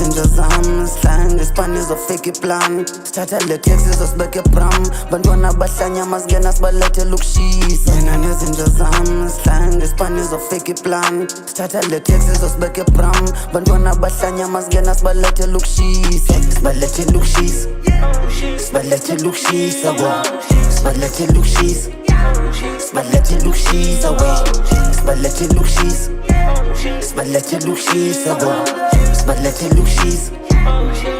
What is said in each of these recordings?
nezinja zami sihlange sibane zofika iplan sithatha le taxi zosibeke pram bantwana bahlanya masingena sibalethele ukushisa mina nezinja zami sihlange sibane zofika iplan sithatha le taxi zosibeke pram bantwana bahlanya masingena sibalethele ukushisa sibalethele ukushisa sibalethele ukushisa kwa sibalethele ukushisa sibalethele ukushisa we sibalethele ukushisa sibalethele ukushisa kwa sibalethele ukushisa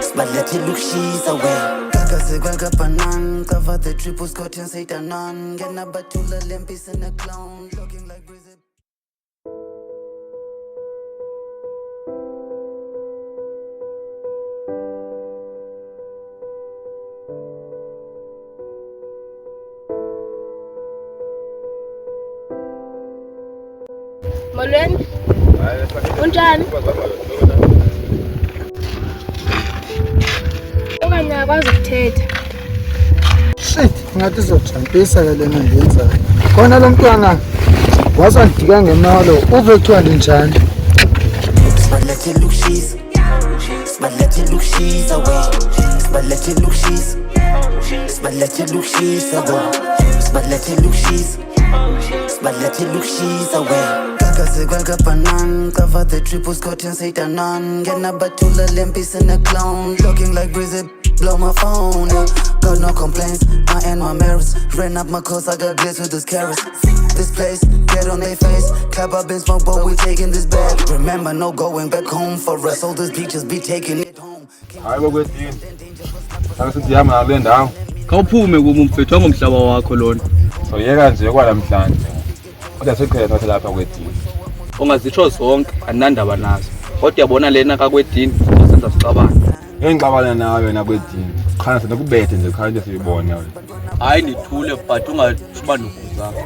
sibalethele ukushisa we kakaze kwakabanan cover the triple scotch and say danon ngena bathula lempisi and a clown looking like Brizzy. Molweni. Unjani? Okanye akwazi ukuthetha. Shit, ngathi zojampisa ke lena ngenza. Khona lo mntwana wasandika ngemalo uve kuthiwa njani? Sibalethele ukushisa. Sibalethele ukushisa we. Sibalethele ukushisa. Sibalethele ukushisa we. Sibalethele ukushisa. Sibalethele ukushisa we. Kakaze kwakabanan cover the triple scotch and say danon ngena bathula lempisi and a clown looking like Brizzy. Blow my phone, yeah. Got no complaints, I and my merits. Ran up my coast, I got glitz with this carrots. This place, get on their face. Clap up and smoke, but we taking this back. Remember, no going back home for us. All these beaches be taking it home. Hayi kwetini. Akusithi yami ngale ndawo. Khawuphume kumumfethu ngomhlaba wakho lona. Soyeka nje kwalamhlanje. Kodwa sekhona ukuthi lapha kwetini. Ungazitsho zonke anandaba nazo. Kodwa yabona lena kakwedini senza sicabana. Ngixabana nawe wena kwetini. Khana senokubethe nje khanje siyibona wena. Hayi nithule but ungashuba nokuzakho.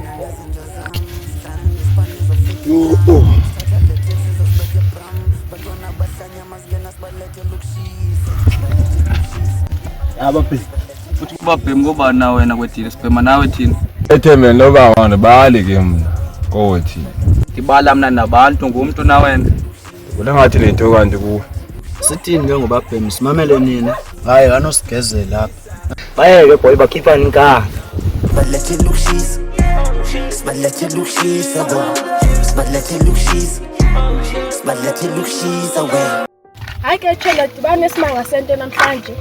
Abaphi. Futhi kuba bhemu ngoba nawe wena kwedini sibhema nawe thina. Ethembe loba wona bali ke mina. Kothi. Ngibala mina nabantu ngumuntu na wena. Ulengathi lento kanti kuwe. Sithini ke ngoba bhemu simamele nina hayi anosigezela lapha bayeke boy bakhipha inkanga Sibalethele ukushisa. Sibalethele ukushisa we. Sibalethele ukushisa. Sibalethele ukushisa we. Hayi ke tshela dibane esimanga sento namhlanje.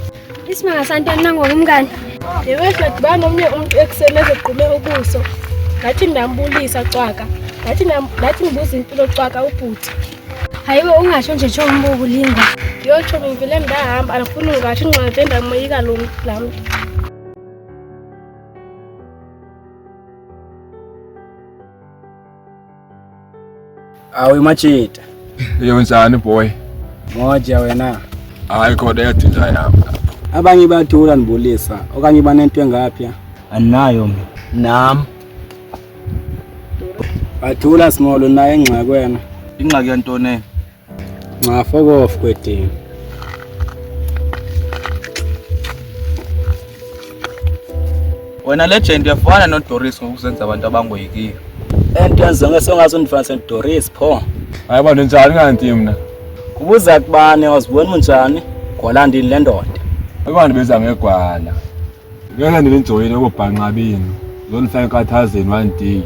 Isimanga santoni nangoku umngani? Ngewehle dibane omnye umuntu ekuseni ezequme ubuso. Ngathi ndambulisa cwaka. Ngathi ngibuza impilo cwaka ubhuti. Hayiwe ungasho nje tsho umbuku linga. Yotsho ngivele ndahamba angifuni ungathi incwadi endamoyika lo muntu. awu machita Yenzani boy? moja wena Hayi kodwa yathina yami. abanye bathula nibulisa okanye banento engaphi anayo nami bathula small naye engxaki wena Ingxaki yantone. nxa fuck off kwedini Wena legend yafana noDoris ngokuzenza abantu abangoyikiyo. ento yenzonke songaso ndifana Doris pho Hayi bantu njani kanti mina? kubuza kubane wazibona unjani ngolandini le ndoda Abantu beza ngegwala. Ngeke nilenjoyile ukubhanqa bini. Zonifaka enkathazeni one day.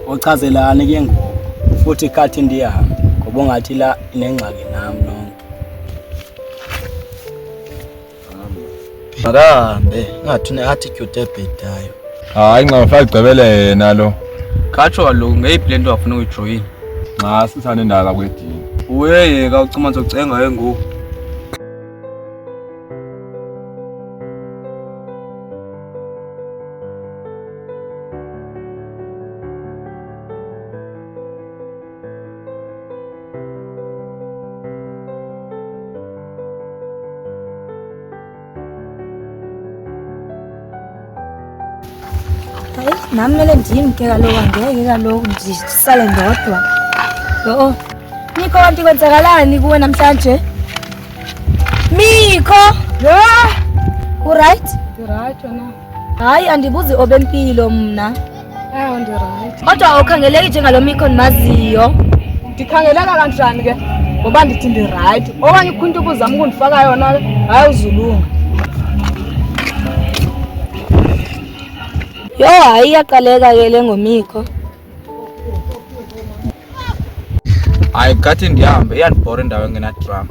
ochazelani ke ngoku futhi ikhathi ndiyahambe ngoba ungathi la inengxaki nami nonke Makahambe ngathi une attitude ebhedayo. Hayi ngafaka igcebele yena lo. Khatsho lo ngeyiplan wafuna ukujoin. Nxa sisane ndaka kwedini. Uyeyeka ucima zocenga yengubo. Hayi nami mele ndimke kaloku angeke kaloku ndisale ndodwa. Yo. Mikho kanti kwenzakalani kuwe namhlanje? Mikho! Yo! Uright? Right wena. Hayi andibuzi obempilo mna. Ndi right. Kodwa awukhangeleki njengalo Mikho ndimaziyo. Ndikhangeleka kanjani ke? ngoba ndithi ndi-right. Okanye kukho into ubuzama ukundifaka yona hayi uzulunga. Yo, hayi iyaqaleka ke le ngomikho. Hayi ngathi ndihambe iyandibhora indawo engenadrum.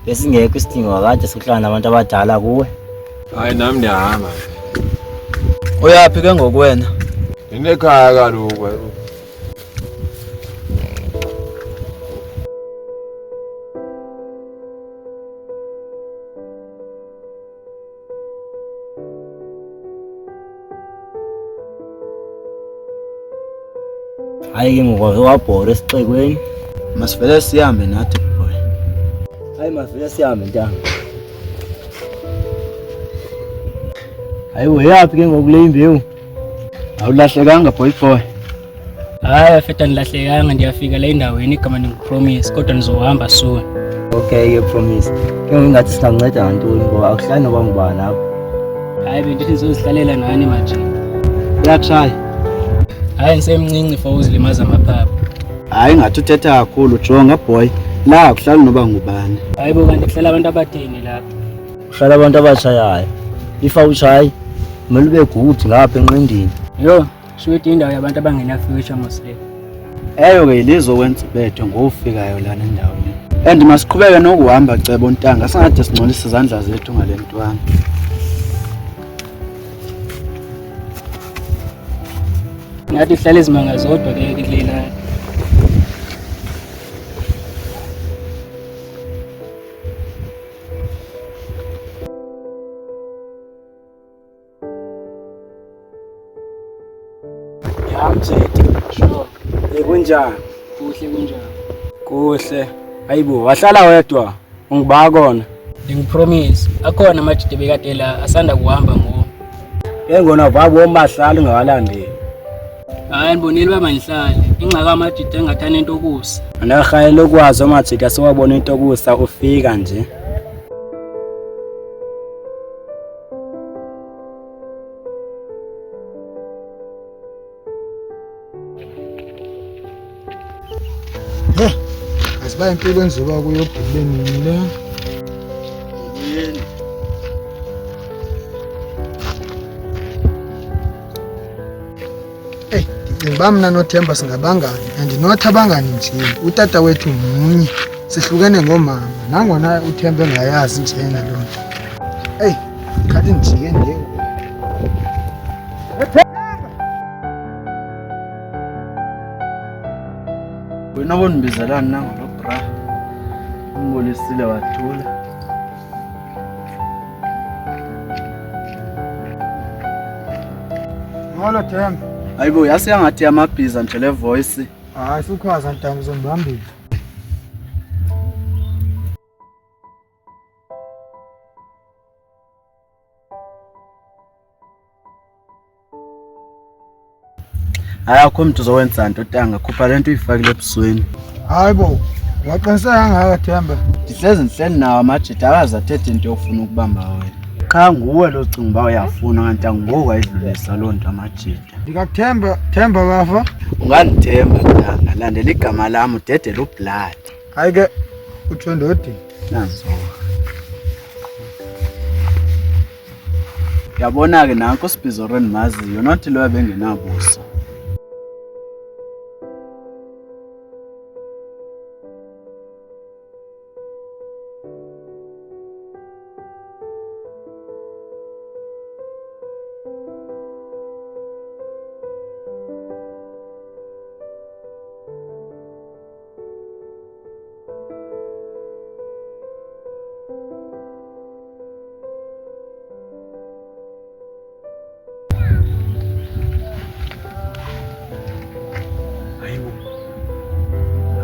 Besingekho isidingo akade sikuhlala nabantu abadala kuwe. Hayi nami ndiyahamba. Uyaphi ke ngokwena? Ndinekhaya kaloku. Hayi ke ngoku wabhora esixekweni. Masivele sihambe nathi boy. Hayi masivele sihambe ntanga. Hayi uyaphi ke ngoku le imbewu? Awulahlekanga boy. Hayi afetha nilahlekanga ndiyafika la endaweni igama ndingupromise kodwa nizohamba soon. Okay ke promise. Ke ngingathi singanceda ngantoni ngoba akuhlali noba ngubani apha. Hayi bendithi nizozihlalela nani manje. Uyatry. Hayi ngisemncinci for uzilimaza amaphaphu. Hayi ngathi uthetha kakhulu jonga boy. La akuhlali noba ngubani. Hayi bo kanti kuhlala abantu abathini lapha. Kuhlala abantu abashayayo. Ifa ushayi kumele ube good ngapha enqindini. Yo, shweti indawo yabantu abangena future mosle. Eyo ke ilizo wenza bethe ngofikayo lana endaweni. And masiqhubeke nokuhamba cebo ntanga singade singcolisa izandla zethu ngale ntwana. Ngathi ihlala izimanga zodwa ke kulela. Yamthethe. Sure. Ekunjani? Kuhle kunjani? Kuhle. Hayibo, wahlala wedwa. Ungiba kona. Ngingipromise akhona amajide bekade la asanda kuhamba ngo. Engona vabo omahlali ngawalandeli. Hayi ngibonile baba ngihlale. Ingxaka amajide engathana into okusa. Andakhayela ukwazi amajide asewabona into okusa ufika nje. Asiba impilo enziwa kuyo ebhuleni le. Ndicinga mna noThemba singabangani and not abangani nje. Utata wethu munye. Sihlukene ngomama. Nangona uThemba engayazi njena lo nto. Hey, khathi njike nje. Wena bonibizalana nango bra. Umbolisile wathula. Ngolo Themba. Hayibo yase yangathi yamabhiza nje le voice. Hayi sukwazi ntangu zombambile. Ayakho umuntu uzowenza into tanga khupha lento uyifakile ebusweni. Hayibo, waqiniseka ngaka Themba. Ndihleli nawo amajide akaze athethe into yokufuna ukubamba wena. Cha nguwe lo cinga uba uyafuna kanti angoku ayidlulisa loo nto amajide. Ndikathemba, Themba bafa. Ungandithemba ntanga, landela igama lami udedele ublood. Hayi ke utsho ndodi. Nazo. Yabona ke nanko Sibizoreni maziyo nothi lo bengenabuso.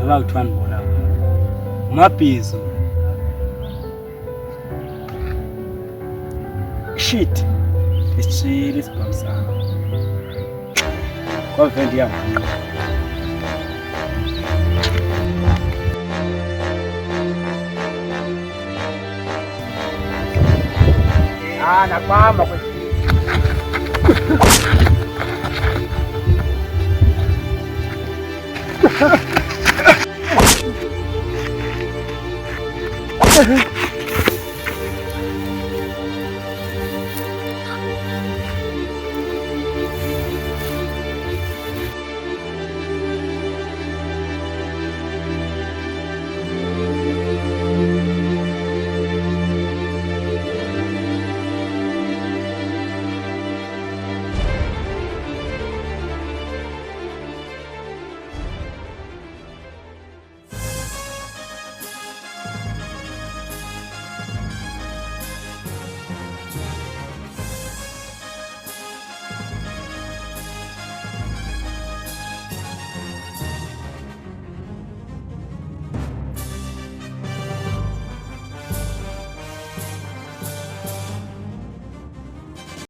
Abakuthiwa ngibona. Umabhizo. Shit. Isishili isibhamsana. Kwavendi yami. Nakwamba kwethi. Hehe.